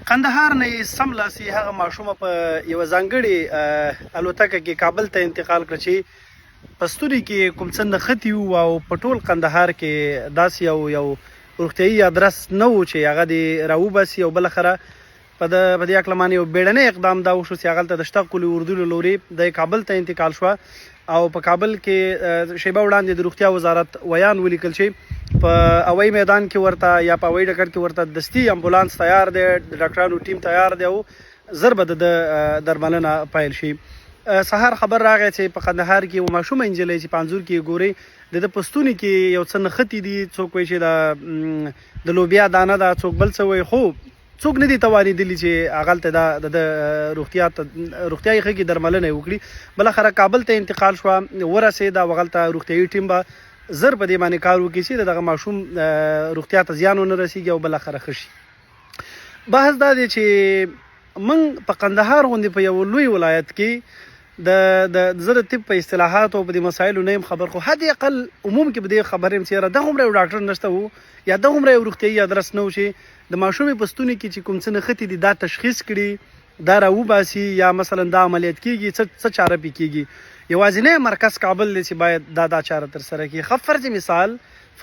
قندهار نه سملاسي هغه ماشومه په یوه ځانګړې الوتکه کې کابل ته انتقال کړه چې په ستوري کې کوم څه نښتي وو او په ټول قندهار کې داسې یو روغتیایي ادرس نه و چې هغه دې راوباسي او بالاخره په دې هکله باندې یو بیړنی اقدام دا وشو چې هغلته د شته قلي اردو له لورې د کابل ته انتقال شوه او په کابل کې شیبه وړاندې د روغتیا وزارت ویان ولیکل چې په هوایي میدان کې ورته یا په هوایي ډګر کې ورته دستي امبولانس تیار دی، د ډاکټرانو ټیم تیار دی او زر به د درملنه پیل شي. سهار خبر راغی چې په قندهار کې یوه ماشومه نجلۍ چې په انځور کې ګورئ د پستوني کې یو څه نښتي دي، څوک وایي چې د لوبیا دانه ده، څوک بل څه وایي، خو څوک نه دي توانېدلي چې هغلته د روغتیایي ښه کې درملنه یې وکړي. بالاخره کابل ته انتقال شوه، ورسېده او هغلته روغتیایي ټیم به زر په دې باندې کار وکړي چې دغه ماشوم روغتیا ته زیان ونه رسېږي او بالاخره ښه شي. بحث دا دی چې موږ په قندهار غوندې په یو لوی ولایت کې زه د طب په اصطلاحاتو او په دې مسایلو نه یم خبر، خو حد اقل عموم کې به دې خبر یم چې یاره دغومره یو ډاکټر نشته و یا دغومره یو روغتیایي ادرس نه و چې د ماشومې په ستوني کې چې کوم څه نښتي دي دا تشخیص کړي، دا راوباسي یا مثلا دا عملیات کېږي، څه چاره پې کېږي. یوازینی مرکز کابل دی چې باید دا چاره ترسره کړي. ښه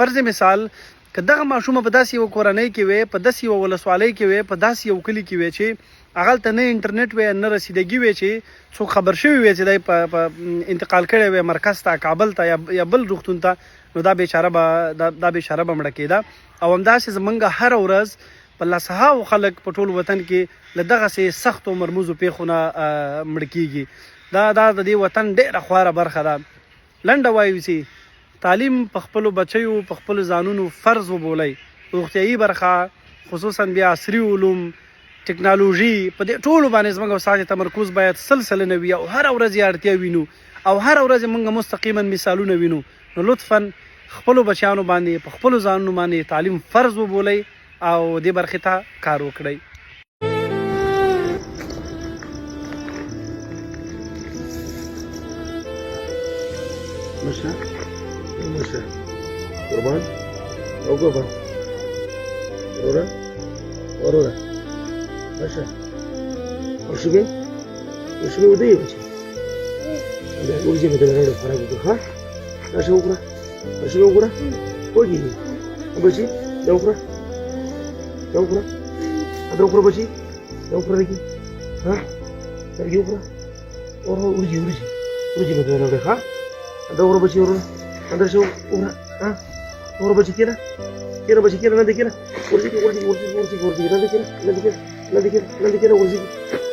فرض مثال که دغه ماشومه په داسې یوه کورنۍ کې وی، په داسې یوه ولسوالۍ کې وی، په داسې یو کلي کې وی چې هغلته نه انټرنیټ وی، نه رسیدګي وی، چې څوک خبر شوي وی چې دی په انتقال کړی وی مرکز ته، کابل ته یا بل روغتون ته، نو دا بیچاره به مړه کېده. او همداسې زمونږ هره ورځ په لسهاو خلک په ټول وطن کې له دغسې سختو مرموزو پیښو نه مړه کېږي. دا د دې وطن ډېره خواره برخه ده. لنډه وایو چې تعلیم په خپلو بچیو په خپلو ځانونو فرض وبولئ. روغتیایي برخه خصوصا بیا عصري علوم، ټکنالوژي، په دې ټولو باندې زموږ استاد تمرکز باید سلسله وي او هره ورځ یې اړتیا وینو او هره ورځ موږ مستقیما مثالونه وینو. نو لطفا خپلو بچیانو باندې په خپلو ځانونو باندې تعلیم فرض وبولئ او دې برخې ته کار وکړئ. مشه قربان او قربان ورورا مشه وشبه وديه بچي ورجي بدل غير فرق ها ماشي وقرا وجي بچي دوقرا هذا وقرا بچي دوقرا لكي ها ترجي وقرا ورجي بدل غير ها هذا وقرا بچي ورورا هذا شو وقرا ها وقرا بچي كده بچي كده نادي كده ورجي نادي كده ورجي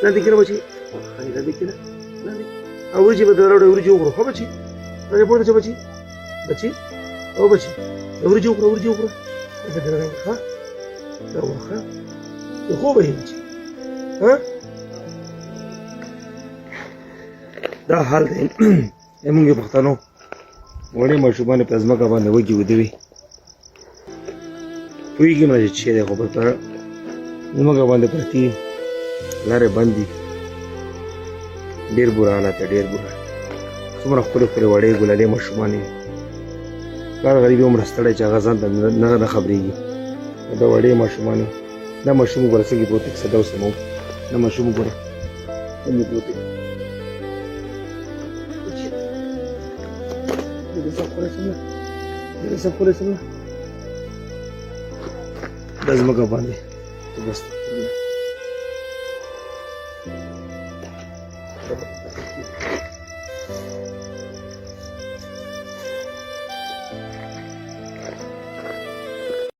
نادي كده بچي خلي نادي كده نادي ورجي بدل ورجي وقرا ها بچي نادي پورته بچي او بچي ورجي وقرا بدل غير ها دا وخه خو به هیڅ ها دا حال دی. موږ پښتنو وړې ماشومان په ځمکه باندې وږي ودوي پوهېږي نه چې دی، خو په ځمکه باندې پرتې لارې بند دي. ډېر بوره حالت دی، ډېر بوره. څومره ښکلې وړې ګلالې ماشومان وي، پلار غریب یې هومره ستړی چې هغه ځان ته نه خبرېږي. دا وړې ماشومان دا ماشوم وګوره څنګه پروت دی، کیسه اوس هم دا ماشوم وګوره څنګه پروت دی. دا ځمکه باندې بس